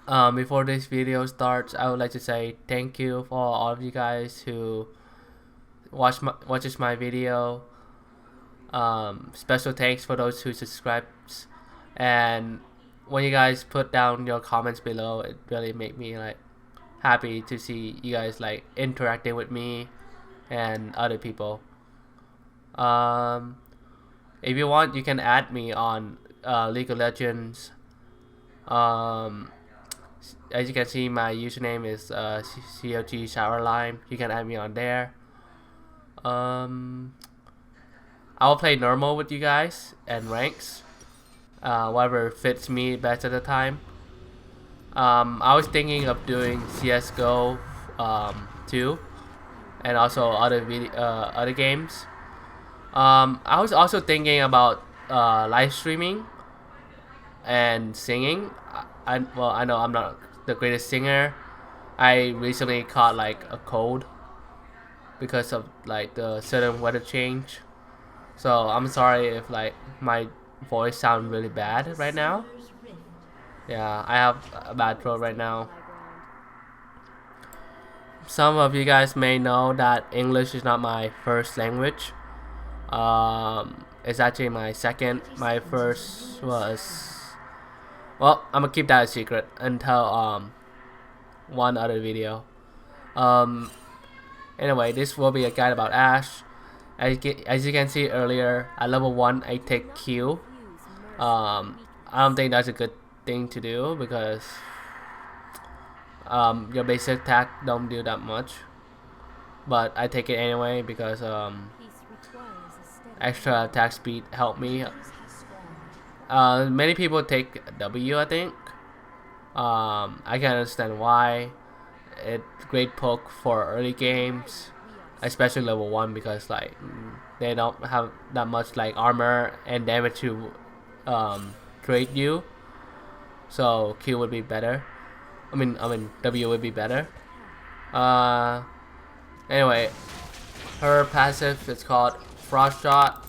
Before this video starts, I would like to say thank you for all of you guys who watches my video. Special thanks for those who subscribes, and when you guys put down your comments below, it really make me like happy to see you guys like interacting with me and other people. Um, if you want, you can add me on League of Legends. Um, as you can see, my username is COG Showerline. You can add me on there. I will play normal with you guys and ranks, whatever fits me best at the time. I was thinking of doing CS:GO 2 and also other games. I was also thinking about live streaming and singing. I know I'm not the greatest singer. I recently caught like a cold because of like the sudden weather change. So I'm sorry if like my voice sounds really bad right now. Yeah, I have a bad throat right now. Some of you guys may know that English is not my first language. It's actually my second. My first was, well, I'm gonna keep that a secret until one other video. Um, anyway, this will be a guide about Ashe. As you can see earlier, at level 1 I take Q. I don't think that's a good thing to do because your basic attack don't do that much. But I take it anyway because extra attack speed help me. Many people take W, I think. I can understand why. It's great poke for early games, especially level 1 because like they don't have that much like armor and damage to trade you. So Q would be better. I mean W would be better. Anyway, her passive is called Frost Shot.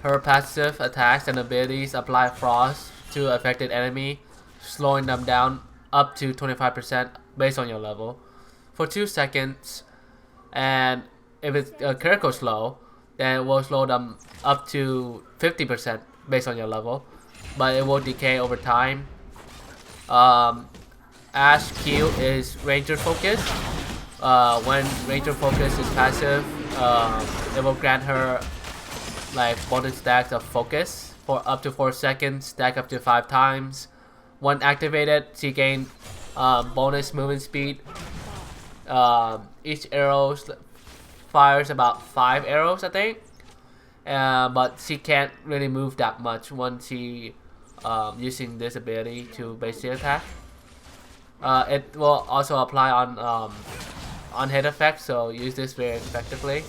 Her passive attacks and abilities apply frost to affected enemy, slowing them down up to 25% based on your level for 2 seconds. And if it's a critical slow, then it will slow them up to 50% based on your level, but it will decay over time. Ashe Q is Ranger Focus. When Ranger Focus is passive, it will grant her like bonus stacks of focus for up to 4 seconds, stack up to 5 times. When activated, she gains bonus movement speed. Each arrow fires about 5 arrows, I think. But she can't really move that much once she using this ability to basic attack. It will also apply on hit effects, so use this very effectively.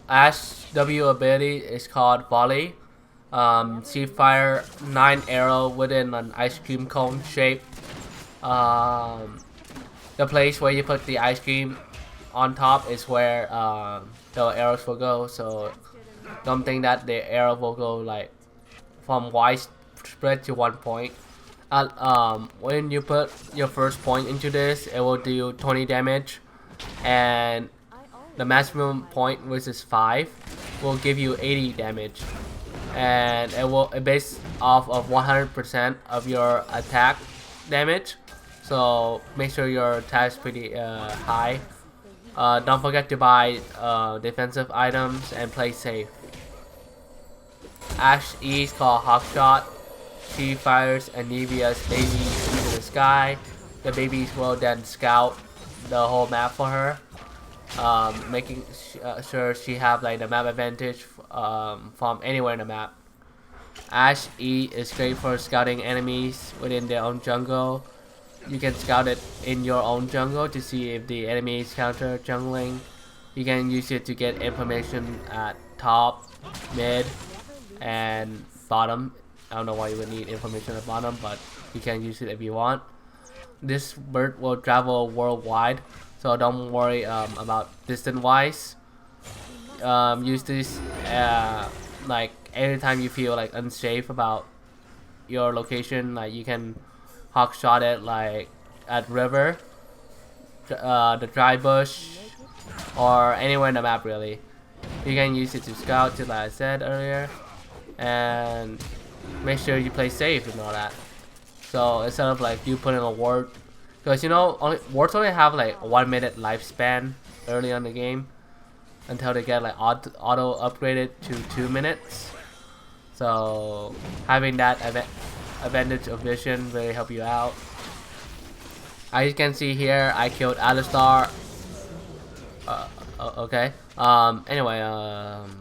Ashe W ability is called Volley. She fire 9 arrow within an ice cream cone shape. The place where you put the ice cream on top is where the arrows will go. So don't think that the arrow will go like from wide spread to one point. When you put your first point into this, it will do 20 damage, and the maximum point, which is 5, will give you 80 damage, and it based off of 100% of your attack damage. So make sure your attack is pretty high. Don't forget to buy defensive items and play safe. Ashe E is called Hawk Shot. She fires Anivia's babies into the sky. The babies will then scout the whole map for her, making sure she have like the map advantage from anywhere in the map. Ashe E is great for scouting enemies within their own jungle. You can scout it in your own jungle to see if the enemy is counter jungling. You can use it to get information at top, mid, and bottom. I don't know why you would need information at bottom, but you can use it if you want. This bird will travel worldwide, so don't worry about distance wise. Use this like anytime you feel like unsafe about your location. Like you can hawk shot it like at river, the dry bush, or anywhere in the map really. You can use it to scout, like I said earlier, and make sure you play safe and all that. So instead of like you putting a ward, because you know wards only have like a 1 minute lifespan early on the game until they get like auto upgraded to 2 minutes. So having that advantage of vision really help you out. As you can see here, I killed Alistar. Okay. Anyway,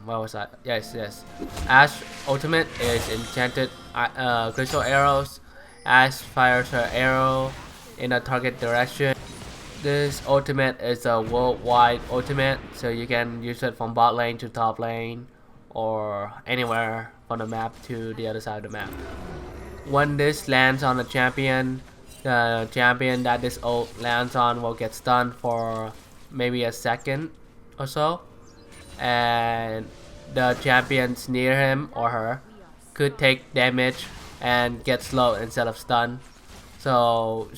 what was that? Yes. Ashe ultimate is enchanted crystal arrows. Ashe fires her arrow in a target direction. This ultimate is a worldwide ultimate, so you can use it from bot lane to top lane, or anywhere from the map to the other side of the map. When this lands on a champion, the champion that this ult lands on will get stunned for maybe a second or so, and the champions near him or her could take damage and get slow instead of stunned. So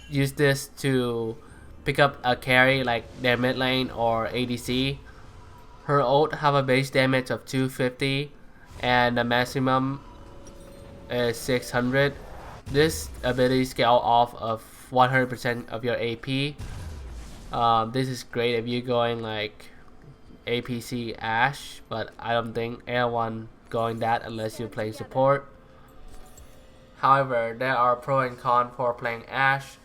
use this to pick up a carry like their mid lane or ADC. Her ult have a base damage of 250 and the maximum is 600. This ability scale off of 100% of your AP. This is great if you're going like APC Ashe, but I don't think anyone going that unless you play support. However, there are pro and con for playing Ashe.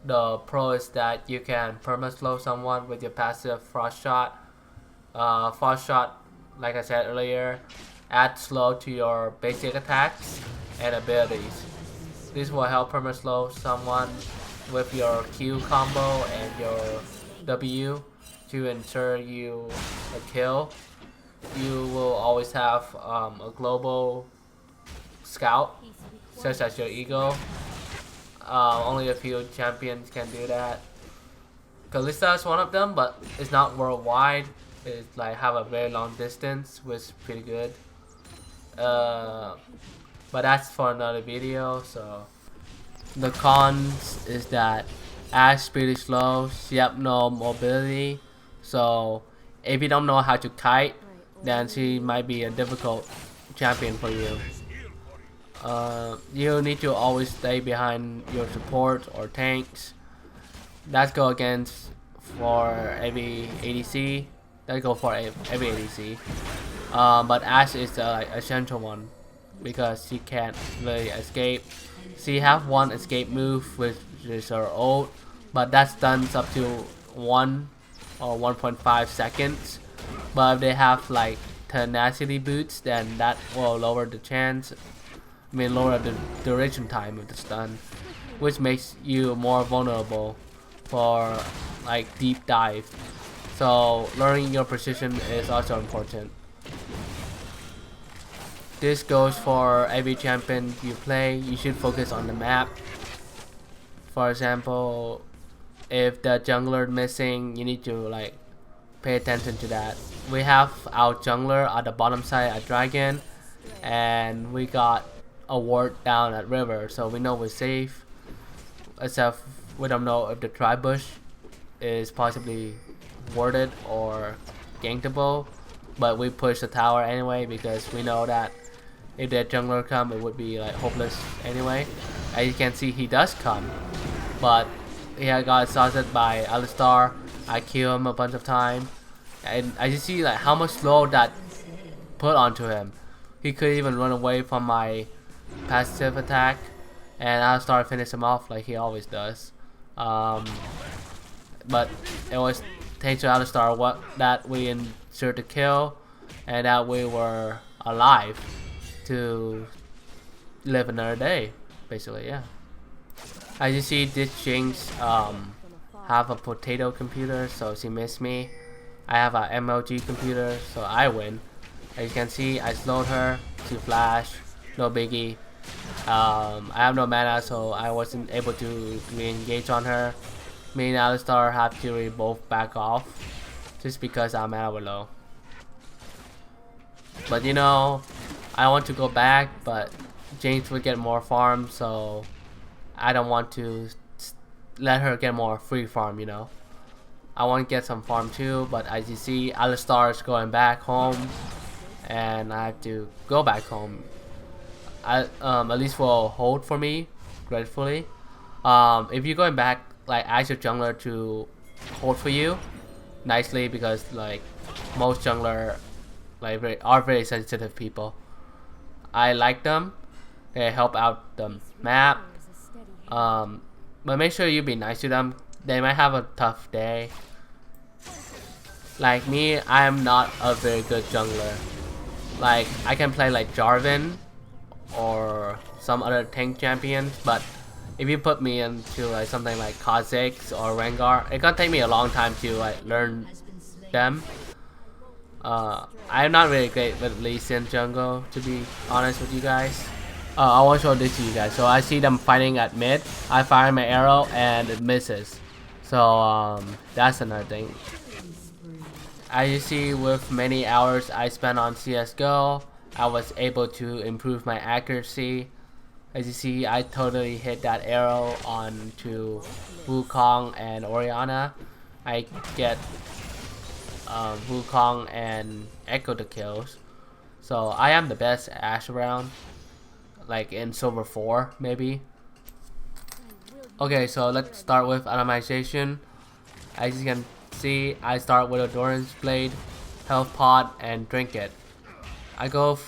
The pro is that you can perma-slow someone with your passive Frost Shot. Frost Shot, like I said earlier, adds slow to your basic attacks and abilities. This will help perma-slow someone with your Q combo and your W to ensure you a kill. You will always have a global scout, such as your Eagle. Only a few champions can do that. Kalista is one of them, but it's not worldwide. It's like have a very long distance, which is pretty good. But that's for another video. So the cons is that Ashe is pretty slow. She have no mobility. So if you don't know how to kite, then she might be a difficult champion for you. You need to always stay behind your support or tanks. That go against for every ADC. That go for every ADC. But Ashe is the like, essential one because she can't really escape. She have one escape move, which is her ult, but that's done up to 1 or 1.5 seconds. But if they have like tenacity boots, then that will lower the chance. Lower the duration time of the stun, which makes you more vulnerable for like deep dive. So learning your precision is also important. This goes for every champion you play. You should focus on the map. For example, if the jungler missing, you need to like pay attention to that. We have our jungler at the bottom side at Dragon, and we got a ward down at river, so we know we're safe. Except we don't know if the dry bush is possibly warded or gankable, but we push the tower anyway because we know that if that jungler come, it would be like hopeless anyway. As you can see, he does come, but he got exhausted by Alistar. I kill him a bunch of times, and as you see like how much slow that put onto him. He could even run away from my passive attack, and Alistar finish him off like he always does. But it was thanks to Alistar that we ensured the kill, and that we were alive to live another day, basically. Yeah. As you see, this Jinx have a potato computer, so she missed me. I have a MLG computer, so I win. As you can see, I slowed her. She flashed. No biggie. I have no mana, so I wasn't able to re-engage on her. Me and Alistar have to both back off just because our mana were low. But you know, I want to go back, but Jinx would get more farm, so I don't want to let her get more free farm, you know. I want to get some farm too, but as you see, Alistar is going back home, and I have to go back home. At least will hold for me, gratefully. If you're going back, like ask your jungler to hold for you nicely, because like most jungler like are very sensitive people. I like them. They help out the map. But make sure you be nice to them. They might have a tough day. Like me, I am not a very good jungler. Like I can play like Jarvan or some other tank champions, but if you put me into like something like Kha'Zix or Rengar, it gonna take me a long time to like learn them. I'm not really great with Lee Sin jungle, to be honest with you guys. I want to show this to you guys. So I see them fighting at mid. I fire my arrow and it misses. So that's another thing. As you see, with many hours I spent on CSGO, I was able to improve my accuracy. As you see, I totally hit that arrow onto Wukong and Orianna. I get Wukong and Echo the kills. So I am the best Ashe around. Like in Silver 4, maybe. Okay, so let's start with atomization. As you can see, I start with a Doran's Blade, Health Pot, and drink it. I go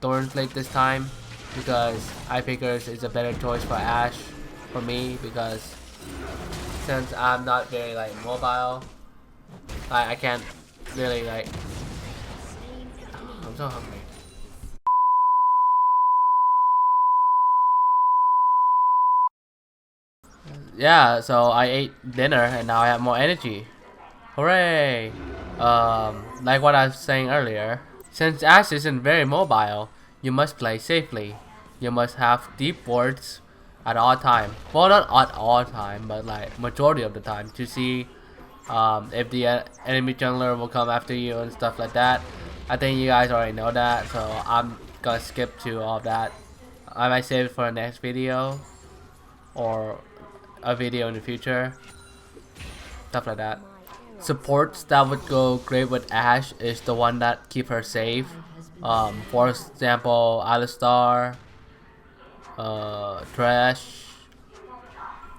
Doran's Blade this time because I figure it's a better choice for Ashe for me, because since I'm not very like mobile, I can't really like. I'm so hungry. Yeah, so I ate dinner and now I have more energy. Hooray! Like what I was saying earlier, since Ashe isn't very mobile, you must play safely. You must have deep wards at all time. Well, not at all time, but like majority of the time, to see if the enemy jungler will come after you and stuff like that. I think you guys already know that, so I'm gonna skip to all of that. I might save it for the next video or a video in the future, stuff like that. Supports that would go great with Ashe is the one that keep her safe. For example, Alistar, Thresh.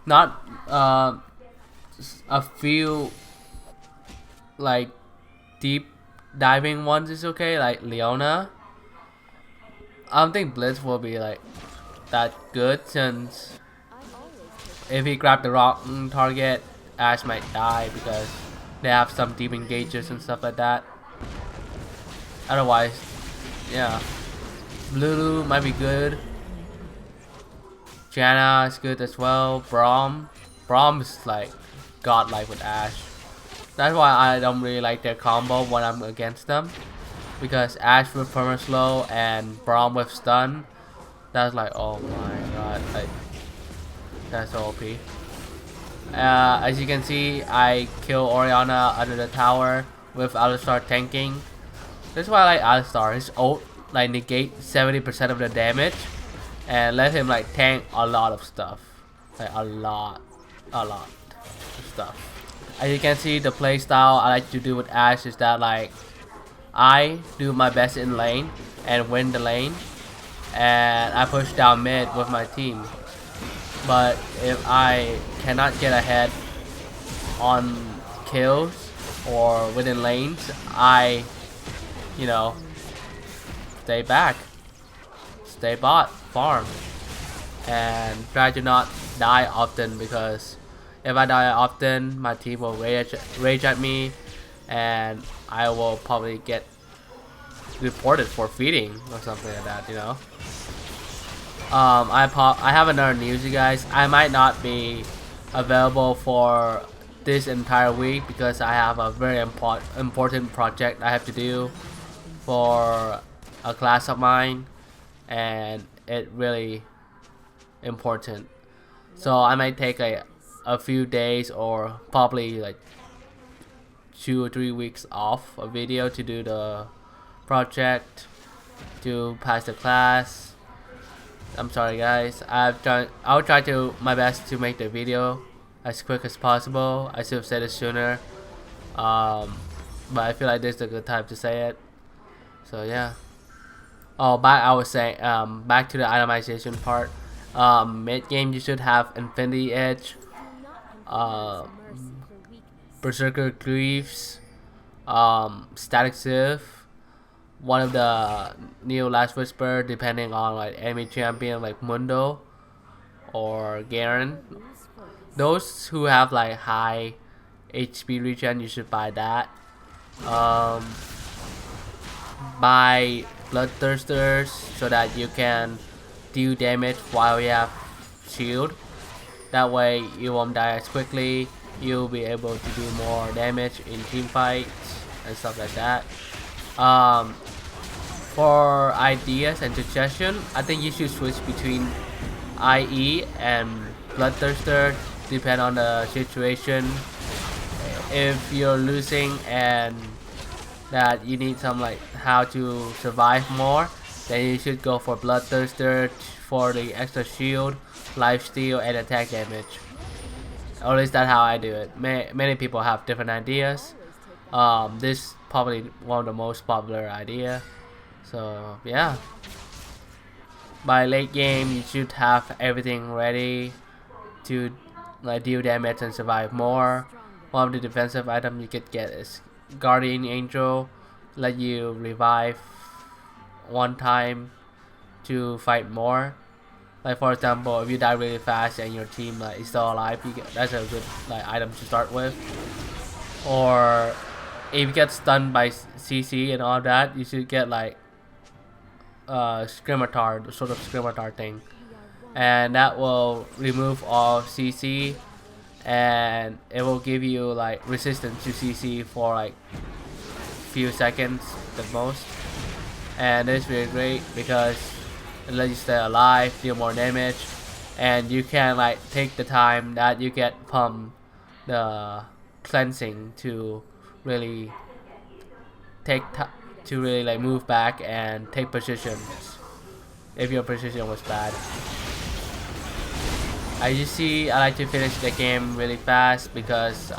Not a few like deep diving ones is okay, like Leona. I don't think Blitz will be like that good, since if he grab the wrong target, Ashe might die because they have some deep engagers and stuff like that. Otherwise, yeah, Lulu might be good. Janna is good as well. Braum is like godlike with Ashe. That's why I don't really like their combo when I'm against them, because Ashe with perma slow and Braum with stun, that's like, oh my god, like that's so OP. As you can see, I kill Orianna under the tower with Alistar tanking. That's why I like Alistar. His ult like negate 70% of the damage and let him like tank a lot of stuff. Like a lot of stuff. As you can see, the play style I like to do with Ashe is that like I do my best in lane and win the lane, and I push down mid with my team. But if I cannot get ahead on kills or within lanes, I, you know, stay back, stay bot, farm, and try to not die often, because if I die often, my team will rage at me, and I will probably get reported for feeding or something like that, you know. I have another news, you guys. I might not be available for this entire week because I have a very important project I have to do for a class of mine, and it really important. So I might take a few days or probably like 2 or 3 weeks off a video to do the project, to pass the class, I'm sorry guys. I'll try to my best to make the video as quick as possible. I should have said it sooner. But I feel like this is a good time to say it. So yeah. Oh, I was saying, back to the itemization part. Mid game you should have Infinity Edge, Berserker Greaves, Static Sieve, one of the Neo Last Whisper, depending on like enemy champion like Mundo or Garen. Those who have like high HP regen, you should buy that. Buy Bloodthirsters so that you can deal damage while you have shield. That way you won't die as quickly. You'll be able to do more damage in team fights and stuff like that. For ideas and suggestion, I think you should switch between IE and Bloodthirster, depend on the situation. If you're losing and that you need some like how to survive more, then you should go for Bloodthirster for the extra shield, lifesteal, and attack damage. Or at least that's how I do it. Many people have different ideas. This is probably one of the most popular idea. So yeah. By late game, you should have everything ready to like deal damage and survive more. One of the defensive items you could get is Guardian Angel, let you revive one time to fight more. Like for example, if you die really fast and your team like is still alive, that's a good like item to start with. Or if you get stunned by CC and all that, you should get like Scimitar, the sort of Scimitar thing, and that will remove all CC, and it will give you like resistance to CC for like few seconds the most. And it's really great because it lets you stay alive, deal more damage, and you can like take the time that you get from the cleansing to really like move back and take positions if your position was bad. As you see, I like to finish the game really fast because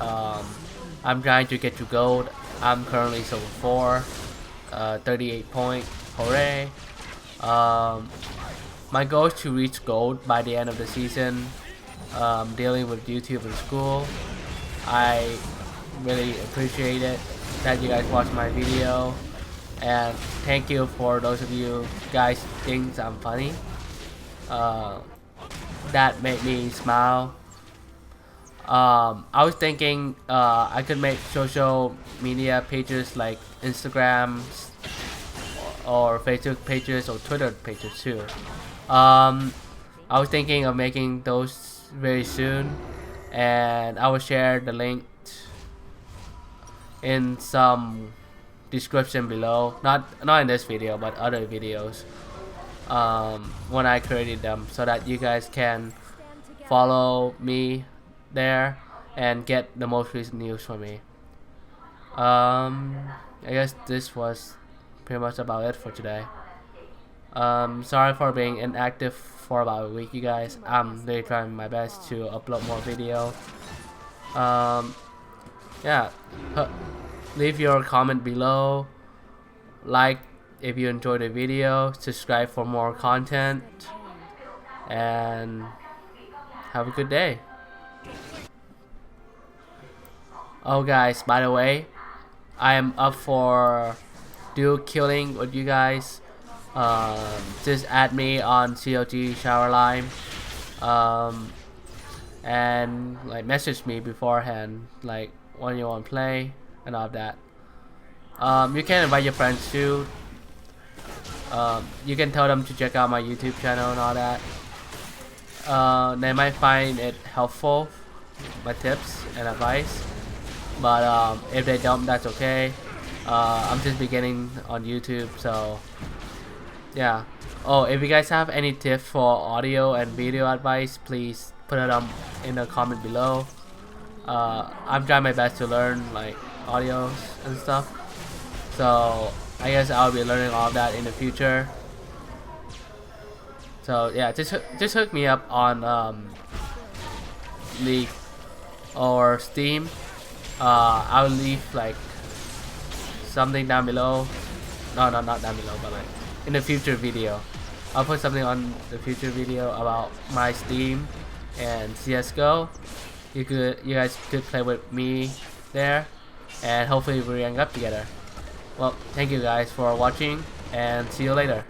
I'm trying to get to gold. I'm currently silver 4, 38 point, hooray. My goal is to reach gold by the end of the season. Dealing with YouTube and school, I really appreciate it that you guys watch my video, and thank you for those of you guys think I'm funny. That made me smile. I was thinking I could make social media pages like Instagram or Facebook pages or Twitter pages too. I was thinking of making those very soon, and I will share the link in some description below. Not in this video, but other videos. When I created them, so that you guys can follow me there and get the most recent news from me. I guess this was pretty much about it for today. Sorry for being inactive for about a week, you guys. I'm really trying my best to upload more video. Yeah, leave your comment below, like if you enjoyed the video, subscribe for more content, and have a good day. Oh guys, by the way, I am up for duo killing with you guys. Just add me on COG Showerline, and like message me beforehand, like when you want to play and all of that. You can invite your friends too. You can tell them to check out my YouTube channel and all that. They might find it helpful, my tips and advice. But if they don't, that's okay. I'm just beginning on YouTube, so yeah. Oh, if you guys have any tips for audio and video advice, please put it in the comment below. I'm trying my best to learn like audios and stuff, so I guess I'll be learning all of that in the future. So So yeah, just hook me up on League or Steam. I'll leave like something down below. No, not down below, but like in the future video. I'll put something on the future video about my Steam and CS:GO. You guys could play with me there, and hopefully we rank up together. Well, thank you guys for watching, and see you later.